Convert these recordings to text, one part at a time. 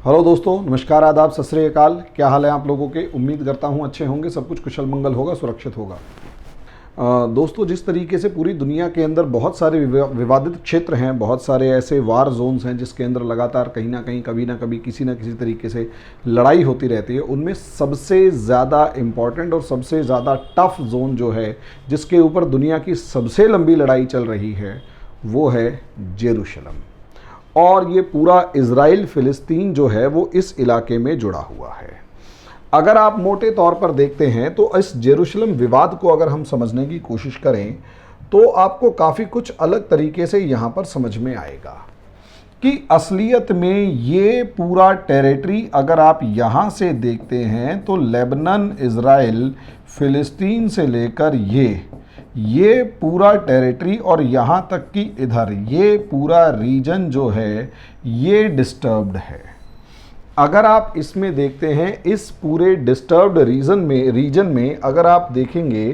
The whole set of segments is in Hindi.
हेलो दोस्तों, नमस्कार, आदाब, सत श्री अकाल। क्या हाल है आप लोगों के? उम्मीद करता हूँ अच्छे होंगे, सब कुछ कुशल मंगल होगा, सुरक्षित होगा। दोस्तों, जिस तरीके से पूरी दुनिया के अंदर बहुत सारे विवादित क्षेत्र हैं, बहुत सारे ऐसे वार जोन्स हैं जिसके अंदर लगातार कहीं ना कहीं, कभी ना कभी, किसी ना किसी तरीके से लड़ाई होती रहती है, उनमें सबसे ज़्यादा इम्पॉर्टेंट और सबसे ज़्यादा टफ जोन जो है, जिसके ऊपर दुनिया की सबसे लंबी लड़ाई चल रही है, वो है जेरूशलम। और ये पूरा इज़राइल फ़िलिस्तीन जो है वो इस इलाके में जुड़ा हुआ है। अगर आप मोटे तौर पर देखते हैं तो इस जेरूशलम विवाद को अगर हम समझने की कोशिश करें तो आपको काफ़ी कुछ अलग तरीके से यहाँ पर समझ में आएगा कि असलियत में ये पूरा टेरिटरी अगर आप यहाँ से देखते हैं तो लेबनान, इज़राइल, फ़िलिस्तीन से लेकर ये पूरा टेरिटरी और यहाँ तक कि इधर ये पूरा रीजन जो है ये डिस्टर्ब्ड है। अगर आप इसमें देखते हैं, इस पूरे डिस्टर्ब्ड रीजन में अगर आप देखेंगे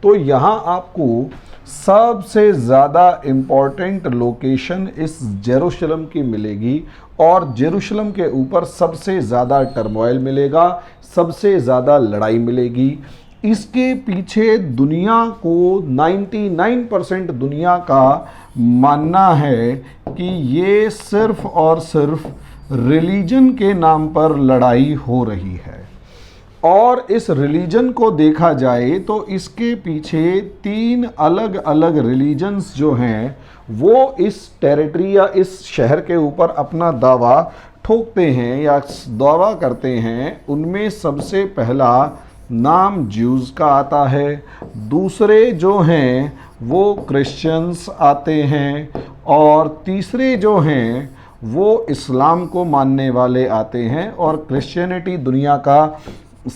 तो यहाँ आपको सबसे ज़्यादा इम्पॉर्टेंट लोकेशन इस जेरूशलम की मिलेगी और जेरूशलम के ऊपर सबसे ज़्यादा टर्मोइल मिलेगा, सबसे ज़्यादा लड़ाई मिलेगी। इसके पीछे दुनिया को 99% दुनिया का मानना है कि ये सिर्फ और सिर्फ रिलीजन के नाम पर लड़ाई हो रही है। और इस रिलीजन को देखा जाए तो इसके पीछे 3 अलग अलग रिलीजन्स जो हैं वो इस टेरिटरी या इस शहर के ऊपर अपना दावा ठोकते हैं या दावा करते हैं। उनमें सबसे पहला नाम ज्यूज़ का आता है, दूसरे जो हैं वो क्रिश्चियंस आते हैं और तीसरे जो हैं वो इस्लाम को मानने वाले आते हैं। और क्रिश्चियनिटी दुनिया का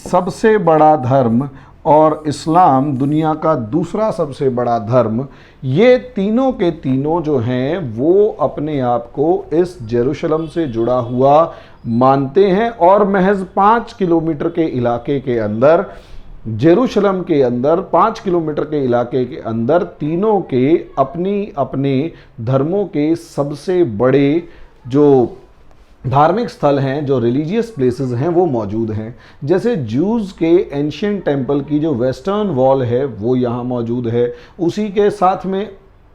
सबसे बड़ा धर्म और इस्लाम दुनिया का दूसरा सबसे बड़ा धर्म, ये तीनों के तीनों जो हैं वो अपने आप को इस जेरूशलम से जुड़ा हुआ मानते हैं। और महज 5 किलोमीटर के इलाके के अंदर, जेरूशलम के अंदर 5 किलोमीटर के इलाके के अंदर तीनों के अपनी अपने धर्मों के सबसे बड़े जो धार्मिक स्थल हैं, जो रिलीजियस प्लेसेस हैं, वो मौजूद हैं। जैसे ज्यूज़ के एंशियंट टेम्पल की जो वेस्टर्न वॉल है वो यहाँ मौजूद है। उसी के साथ में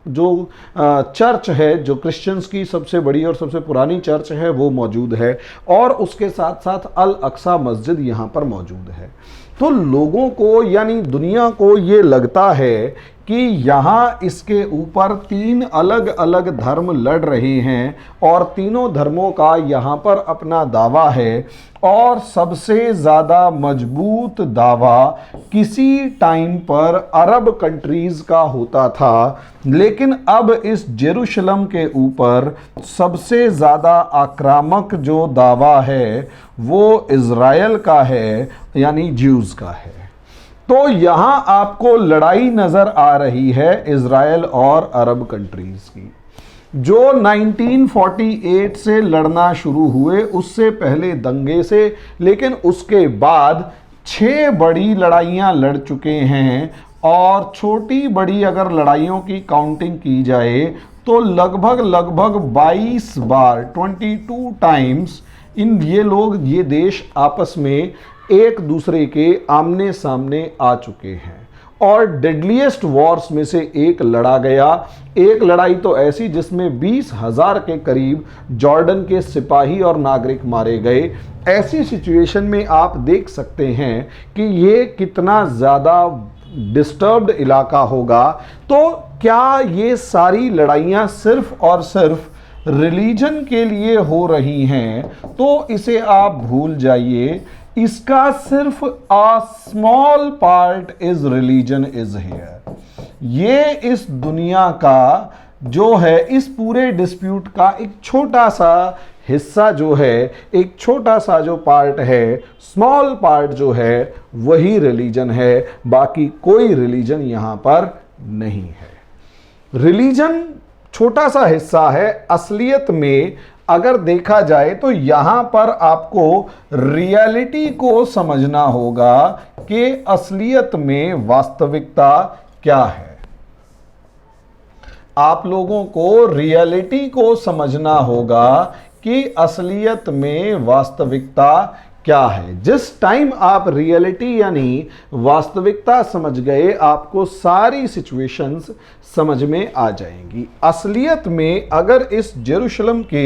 जो चर्च है, जो क्रिश्चियंस की सबसे बड़ी और सबसे पुरानी चर्च है, वो मौजूद है। और उसके साथ साथ अल अक्सा मस्जिद यहाँ पर मौजूद है। तो लोगों को यानी दुनिया को ये लगता है कि यहाँ इसके ऊपर 3 अलग अलग धर्म लड़ रहे हैं और तीनों धर्मों का यहाँ पर अपना दावा है। और सबसे ज़्यादा मजबूत दावा किसी टाइम पर अरब कंट्रीज़ का होता था, लेकिन अब इस जेरूशलम के ऊपर सबसे ज़्यादा आक्रामक जो दावा है वो इज़राइल का है, यानी ज्यूज़ का है। तो यहाँ आपको लड़ाई नज़र आ रही है इज़राइल और अरब कंट्रीज़ की, जो 1948 से लड़ना शुरू हुए, उससे पहले दंगे से, लेकिन उसके बाद 6 बड़ी लड़ाइयाँ लड़ चुके हैं। और छोटी बड़ी अगर लड़ाइयों की काउंटिंग की जाए तो लगभग 22 बार, 22 टाइम्स ये देश आपस में एक दूसरे के आमने सामने आ चुके हैं। और डेडलीस्ट वॉर्स में से एक लड़ा गया। एक लड़ाई तो ऐसी जिसमें 20,000 के करीब जॉर्डन के सिपाही और नागरिक मारे गए। ऐसी सिचुएशन में आप देख सकते हैं कि ये कितना ज़्यादा डिस्टर्ब्ड इलाका होगा। तो क्या ये सारी लड़ाइयाँ सिर्फ और सिर्फ रिलीजन के लिए हो रही हैं? तो इसे आप भूल जाइए। इसका सिर्फ a small part is religion is here. ये इस दुनिया का जो है, इस पूरे डिस्प्यूट का एक छोटा सा हिस्सा जो है, एक छोटा सा जो पार्ट है, स्मॉल पार्ट जो है, वही रिलीजन है। बाकी कोई रिलीजन यहाँ पर नहीं है। रिलीजन छोटा सा हिस्सा है। असलियत में अगर देखा जाए तो यहाँ पर आपको रियलिटी को समझना होगा कि असलियत में वास्तविकता क्या है। आप लोगों को रियलिटी को समझना होगा कि असलियत में वास्तविकता क्या है। जिस टाइम आप रियलिटी यानी वास्तविकता समझ गए, आपको सारी सिचुएशंस समझ में आ जाएंगी। असलियत में अगर इस जेरूशलम के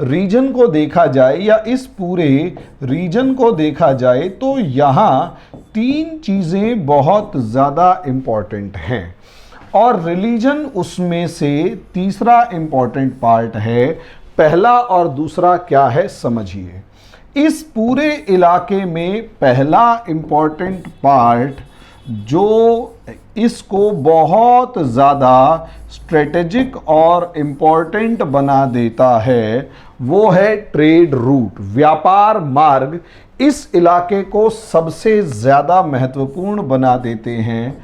रीजन को देखा जाए या इस पूरे रीजन को देखा जाए तो यहाँ तीन चीज़ें बहुत ज़्यादा इम्पॉर्टेंट हैं और रिलीजन उसमें से तीसरा इम्पॉर्टेंट पार्ट है। पहला और दूसरा क्या है समझिए। इस पूरे इलाके में पहला इम्पॉर्टेंट पार्ट जो इसको बहुत ज़्यादा स्ट्रेटेजिक और इम्पॉर्टेंट बना देता है वो है ट्रेड रूट, व्यापार मार्ग। इस इलाके को सबसे ज़्यादा महत्वपूर्ण बना देते हैं।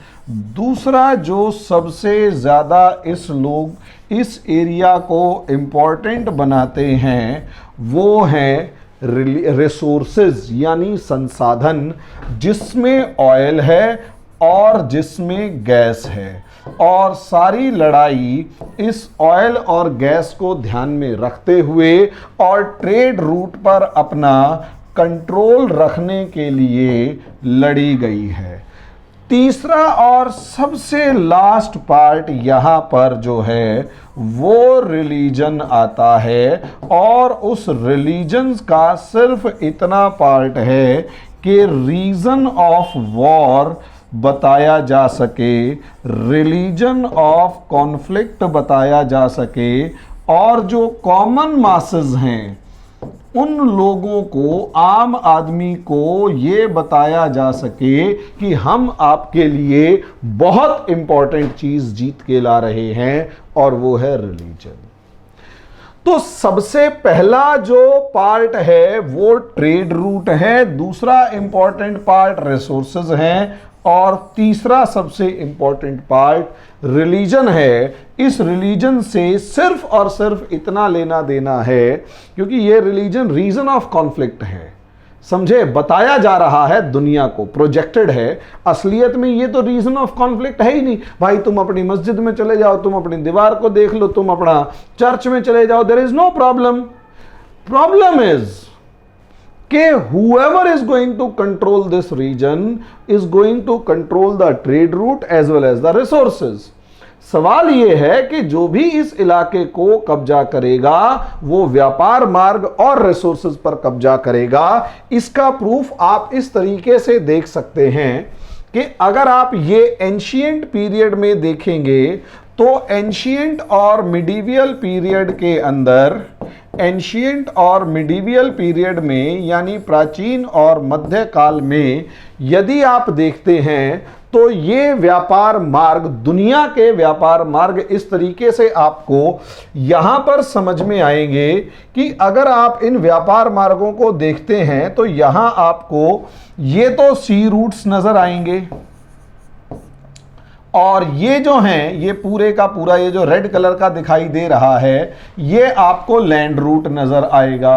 दूसरा जो सबसे ज़्यादा इस एरिया को इम्पॉर्टेंट बनाते हैं वो है रिसोर्सेज यानी संसाधन, जिसमें ऑयल है और जिसमें गैस है। और सारी लड़ाई इस ऑयल और गैस को ध्यान में रखते हुए और ट्रेड रूट पर अपना कंट्रोल रखने के लिए लड़ी गई है। तीसरा और सबसे लास्ट पार्ट यहाँ पर जो है वो रिलीजन आता है और उस रिलीजन का सिर्फ इतना पार्ट है कि रीजन ऑफ वॉर बताया जा सके, रिलीजन ऑफ कॉन्फ्लिक्ट बताया जा सके और जो कॉमन मासेस हैं उन लोगों को, आम आदमी को ये बताया जा सके कि हम आपके लिए बहुत इंपॉर्टेंट चीज जीत के ला रहे हैं और वो है रिलीजन। तो सबसे पहला जो पार्ट है वो ट्रेड रूट है, दूसरा इंपॉर्टेंट पार्ट रिसोर्सेज हैं और तीसरा सबसे इंपॉर्टेंट पार्ट रिलीजन है। इस रिलीजन से सिर्फ और सिर्फ इतना लेना देना है क्योंकि ये रिलीजन रीजन ऑफ कॉन्फ्लिक्ट है। समझे, बताया जा रहा है दुनिया को, प्रोजेक्टेड है। असलियत में ये तो रीजन ऑफ कॉन्फ्लिक्ट है ही नहीं भाई। तुम अपनी मस्जिद में चले जाओ, तुम अपनी दीवार को देख लो, तुम अपना चर्च में चले जाओ, there is no problem. Problem is कि whoever is going to control this region is going to control the trade route as well as the resources। सवाल यह है कि जो भी इस इलाके को कब्जा करेगा वो व्यापार मार्ग और रिसोर्सेज पर कब्जा करेगा। इसका प्रूफ आप इस तरीके से देख सकते हैं कि अगर आप ये एंशिएंट पीरियड में देखेंगे तो एंशिएंट और मिडीवियल पीरियड के अंदर, एंशिएंट और मिडीवियल पीरियड में यानी प्राचीन और मध्यकाल में यदि आप देखते हैं तो ये व्यापार मार्ग, दुनिया के व्यापार मार्ग इस तरीके से आपको यहां पर समझ में आएंगे कि अगर आप इन व्यापार मार्गों को देखते हैं तो यहां आपको ये तो सी रूट्स नजर आएंगे और ये जो हैं ये पूरे का पूरा ये जो रेड कलर का दिखाई दे रहा है ये आपको लैंड रूट नजर आएगा।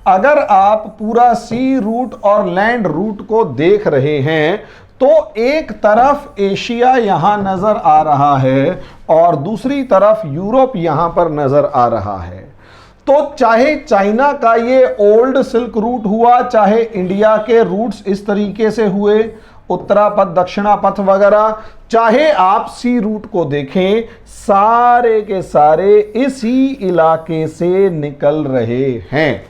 अगर आप पूरा सी रूट और लैंड रूट को देख रहे हैं तो एक तरफ एशिया यहां नजर आ रहा है और दूसरी तरफ यूरोप यहां पर नजर आ रहा है। तो चाहे चाइना का ये ओल्ड सिल्क रूट हुआ, चाहे इंडिया के रूट्स इस तरीके से हुए, उत्तरापथ दक्षिणापथ वगैरह, चाहे आप सी रूट को देखें, सारे के सारे इसी इलाके से निकल रहे हैं।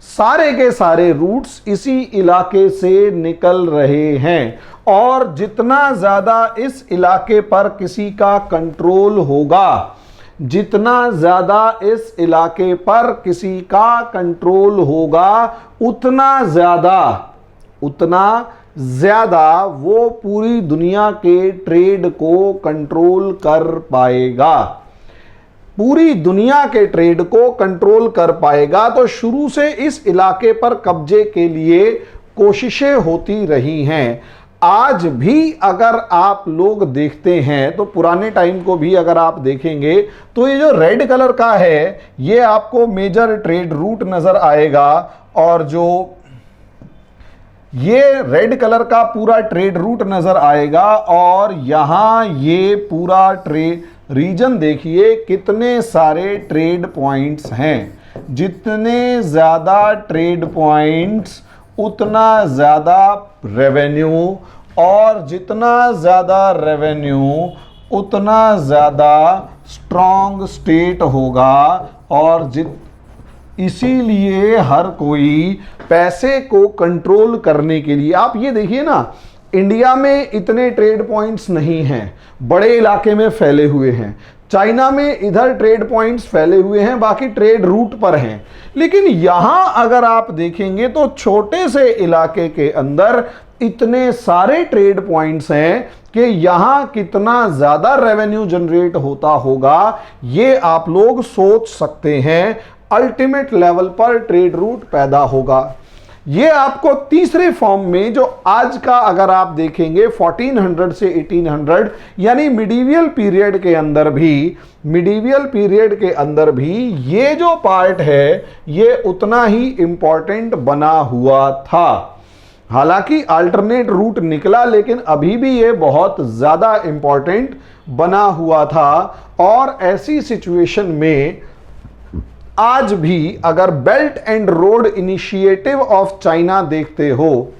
सारे के सारे रूट्स इसी इलाके से निकल रहे हैं और जितना ज्यादा इस इलाके पर किसी का कंट्रोल होगा, जितना ज्यादा इस इलाके पर किसी का कंट्रोल होगा उतना ज्यादा वो पूरी दुनिया के ट्रेड को कंट्रोल कर पाएगा, पूरी दुनिया के ट्रेड को कंट्रोल कर पाएगा। तो शुरू से इस इलाके पर कब्जे के लिए कोशिशें होती रही हैं। आज भी अगर आप लोग देखते हैं तो पुराने टाइम को भी अगर आप देखेंगे तो ये जो रेड कलर का है ये आपको मेजर ट्रेड रूट नजर आएगा और जो ये रेड कलर का पूरा ट्रेड रूट नजर आएगा और यहां ये पूरा ट्रेड रीजन देखिए कितने सारे ट्रेड पॉइंट्स हैं जितने ज़्यादा ट्रेड पॉइंट्स उतना ज़्यादा रेवेन्यू, और जितना ज़्यादा रेवेन्यू उतना ज़्यादा स्ट्रॉन्ग स्टेट होगा। और इसीलिए हर कोई पैसे को कंट्रोल करने के लिए, आप ये देखिए ना, इंडिया में इतने ट्रेड पॉइंट्स नहीं हैं, बड़े इलाके में फैले हुए हैं। चाइना में इधर ट्रेड पॉइंट्स फैले हुए हैं, बाकी ट्रेड रूट पर हैं। लेकिन यहां अगर आप देखेंगे तो छोटे से इलाके के अंदर इतने सारे ट्रेड पॉइंट्स हैं कि यहां कितना ज्यादा रेवेन्यू जनरेट होता होगा, ये आप लोग सोच सकते हैं। अल्टीमेट लेवल पर ट्रेड रूट पैदा होगा। ये आपको तीसरे फॉर्म में, जो आज का अगर आप देखेंगे 1400 से 1800 यानी मिडीवियल पीरियड के अंदर भी ये जो पार्ट है ये उतना ही इंपॉर्टेंट बना हुआ था। हालांकि अल्टरनेट रूट निकला, लेकिन अभी भी ये बहुत ज्यादा इंपॉर्टेंट बना हुआ था। और ऐसी सिचुएशन में आज भी अगर belt and road initiative of China देखते हो,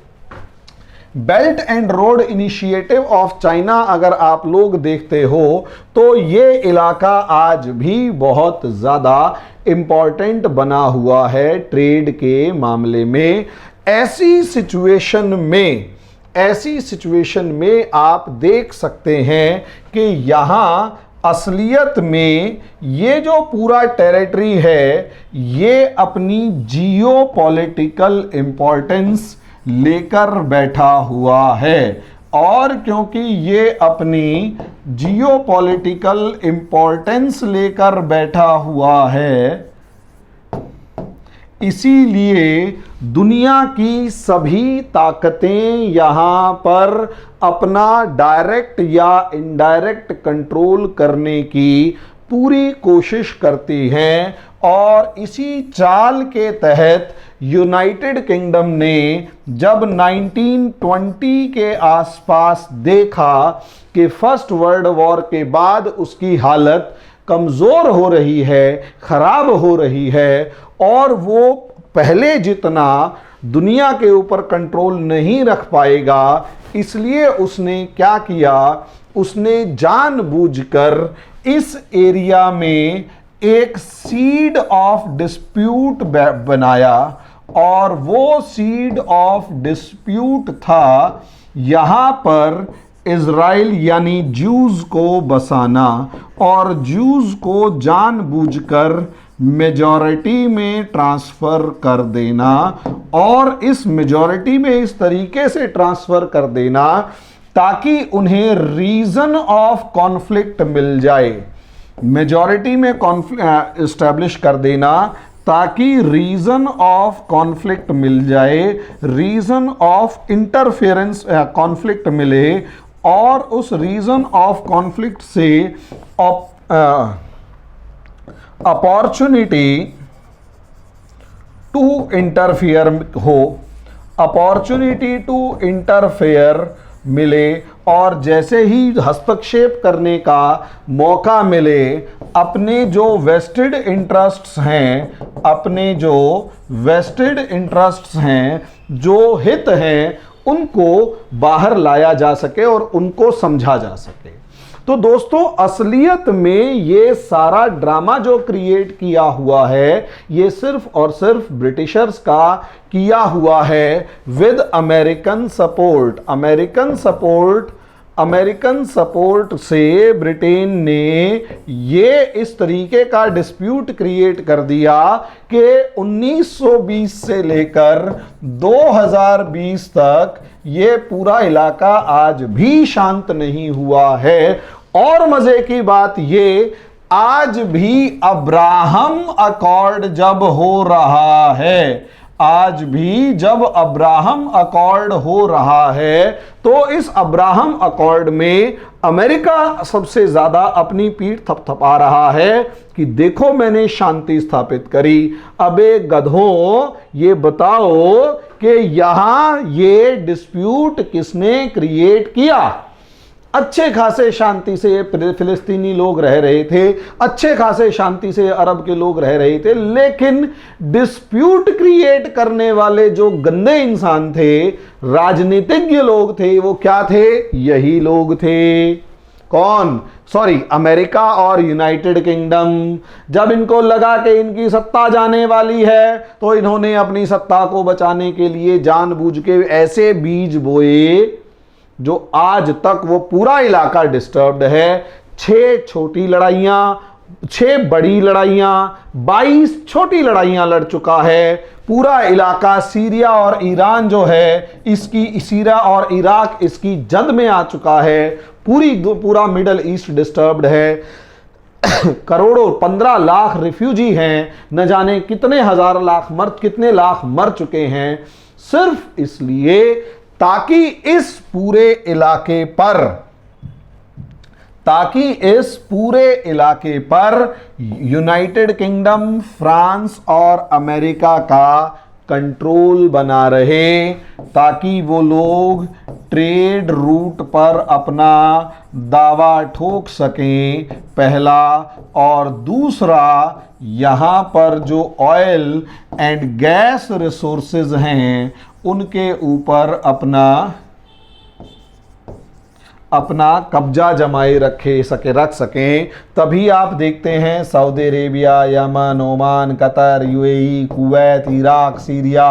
belt and road initiative of China अगर आप लोग देखते हो, तो ये इलाका आज भी बहुत ज्यादा इंपॉर्टेंट बना हुआ है ट्रेड के मामले में। ऐसी सिचुएशन में आप देख सकते हैं कि यहां असलियत में ये जो पूरा टेरिटरी है ये अपनी जियो पॉलिटिकल इंपॉर्टेंस लेकर बैठा हुआ है। और क्योंकि ये अपनी जियो पॉलिटिकल इंपॉर्टेंस लेकर बैठा हुआ है, इसीलिए दुनिया की सभी ताकतें यहाँ पर अपना डायरेक्ट या इनडायरेक्ट कंट्रोल करने की पूरी कोशिश करती हैं। और इसी चाल के तहत यूनाइटेड किंगडम ने जब 1920 के आसपास देखा कि फर्स्ट वर्ल्ड वॉर के बाद उसकी हालत कमज़ोर हो रही है, खराब हो रही है, और वो पहले जितना दुनिया के ऊपर कंट्रोल नहीं रख पाएगा, इसलिए उसने क्या किया, उसने जानबूझकर इस एरिया में एक सीड ऑफ डिस्प्यूट बनाया। और वो सीड ऑफ डिस्प्यूट था यहाँ पर इज़राइल यानी ज्यूज़ को बसाना, और ज्यूज़ को जानबूझकर मेजॉरिटी में ट्रांसफ़र कर देना। और इस मेजॉरिटी में इस तरीके से ट्रांसफ़र कर देना ताकि उन्हें रीज़न ऑफ कॉन्फ्लिक्ट मिल जाए। मेजॉरिटी में इस्टेब्लिश कर देना ताकि रीज़न ऑफ कॉन्फ्लिक्ट मिल जाए, रीज़न ऑफ इंटरफेरेंस कॉन्फ्लिक्ट मिले, और उस रीज़न ऑफ कॉन्फ्लिक्ट से अपॉर्चुनिटी टू इंटरफेयर हो, अपॉर्चुनिटी टू इंटरफेयर मिले। और जैसे ही हस्तक्षेप करने का मौका मिले, अपने जो वेस्टेड इंटरेस्ट्स हैं, जो हित हैं, उनको बाहर लाया जा सके और उनको समझा जा सके। तो दोस्तों, असलियत में ये सारा ड्रामा जो क्रिएट किया हुआ है, ये सिर्फ और सिर्फ ब्रिटिशर्स का किया हुआ है विद अमेरिकन सपोर्ट से ब्रिटेन ने ये इस तरीके का डिस्प्यूट क्रिएट कर दिया कि 1920 से लेकर 2020 तक ये पूरा इलाका आज भी शांत नहीं हुआ है। और मजे की बात ये, आज भी अब्राहम अकॉर्ड जब हो रहा है, आज भी जब अब्राहम अकॉर्ड हो रहा है, तो इस अब्राहम अकॉर्ड में अमेरिका सबसे ज्यादा अपनी पीठ थपथपा रहा है कि देखो मैंने शांति स्थापित करी। अबे गधों, ये बताओ कि यहां ये डिस्प्यूट किसने क्रिएट किया? अच्छे खासे शांति से फिलिस्तीनी लोग रह रहे थे, अच्छे खासे शांति से अरब के लोग रह रहे थे, लेकिन डिस्प्यूट क्रिएट करने वाले जो गंदे इंसान थे, राजनीतिज्ञ लोग थे, वो क्या थे? यही लोग थे। कौन? अमेरिका और यूनाइटेड किंगडम। जब इनको लगा कि इनकी सत्ता जाने वाली है, तो इन्होंने अपनी सत्ता को बचाने के लिए जानबूझ के ऐसे बीज बोए जो आज तक वो पूरा इलाका डिस्टर्ब्ड है। 6 छोटी लड़ाइयां, 6 बड़ी लड़ाइयां, 22 छोटी लड़ाइयां लड़ चुका है। पूरा इलाका सीरिया और ईरान जो है, इसकी सीरिया और इराक इसकी जद में आ चुका है। पूरा मिडल ईस्ट डिस्टर्ब्ड है। करोड़ों 15 लाख रिफ्यूजी हैं, न जाने कितने लाख मर चुके हैं, सिर्फ इसलिए ताकि इस पूरे इलाके पर यूनाइटेड किंगडम, फ्रांस और अमेरिका का कंट्रोल बना रहे, ताकि वो लोग ट्रेड रूट पर अपना दावा ठोक सकें, पहला। और दूसरा, यहाँ पर जो ऑयल एंड गैस रिसोर्सेज हैं, उनके ऊपर अपना कब्जा जमाए रख सकें। तभी आप देखते हैं Saudi Arabia, Yemen, Oman, Qatar, UAE, Kuwait, Iraq, Syria,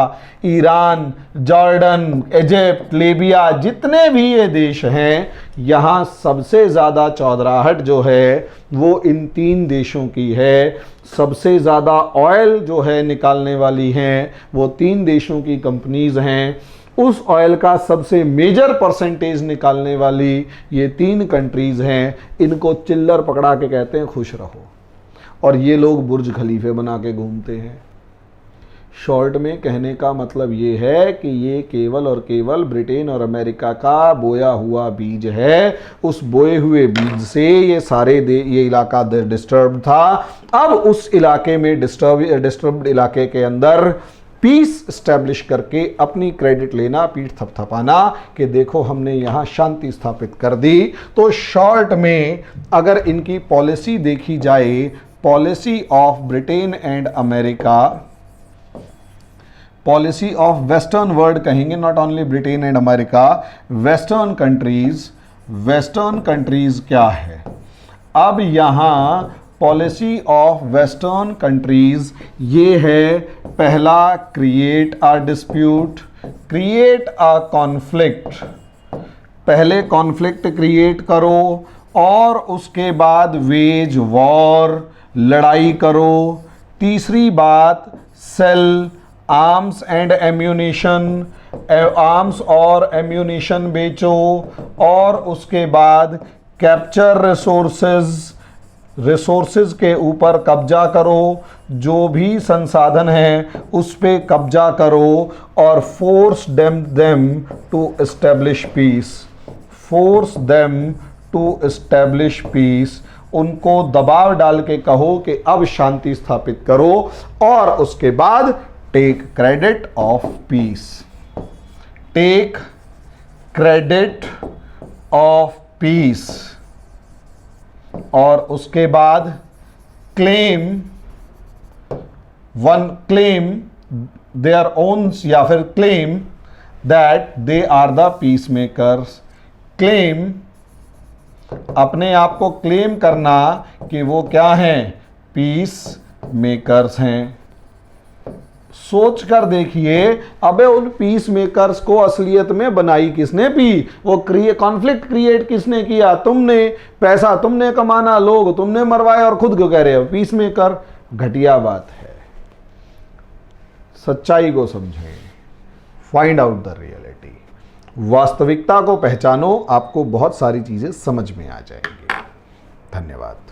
Iran, Jordan, Egypt, Libya, जितने भी ये देश हैं, यहाँ सबसे ज़्यादा चौधराहट जो है वो इन 3 देशों की है। सबसे ज़्यादा ऑयल जो है निकालने वाली हैं वो 3 देशों की कंपनीज हैं। उस ऑयल का सबसे मेजर परसेंटेज निकालने वाली ये 3 कंट्रीज हैं। इनको चिल्लर पकड़ा के कहते हैं खुश रहो, और ये लोग बुर्ज खलीफे बना के घूमते हैं। शॉर्ट में कहने का मतलब ये है कि ये केवल और केवल ब्रिटेन और अमेरिका का बोया हुआ बीज है। उस बोए हुए बीज से ये इलाका डिस्टर्ब था। अब उस इलाके में डिस्टर्ब्ड इलाके के अंदर पीस स्टैब्लिश करके अपनी क्रेडिट लेना, पीठ थपथपाना कि देखो हमने यहाँ शांति स्थापित कर दी। तो शॉर्ट में अगर इनकी पॉलिसी देखी जाए, policy of Britain and America, policy of western world कहेंगे, not only Britain and America, western countries क्या है? अब यहाँ पॉलिसी ऑफ वेस्टर्न कंट्रीज ये है, पहला, create a dispute, create a conflict. पहले कॉन्फ्लिक्ट क्रिएट करो और उसके बाद वेज वॉर, लड़ाई करो। तीसरी बात, sell arms and ammunition, arms और एम्यूनिशन बेचो। और उसके बाद कैप्चर रिसोर्सेज के ऊपर कब्जा करो, जो भी संसाधन हैं उस पे कब्जा करो। और force them to establish peace, उनको दबाव डाल के कहो कि अब शांति स्थापित करो। और उसके बाद take credit of peace, take credit of peace. और उसके बाद क्लेम देयर ओन्स, या फिर claim that they are the peace makers. Claim, अपने आप को क्लेम करना कि वो क्या हैं? पीस मेकर्स हैं। सोच कर देखिए, अबे उन पीस मेकर्स को असलियत में बनाई किसने? वो कॉन्फ्लिक्ट क्रिएट किसने किया? तुमने। पैसा तुमने कमाना, लोग तुमने मरवाए, और खुद क्यों कह रहे हो पीस मेकर? घटिया बात है। सच्चाई को समझें, फाइंड आउट द रियलिटी, वास्तविकता को पहचानो, आपको बहुत सारी चीजें समझ में आ जाएंगी। धन्यवाद।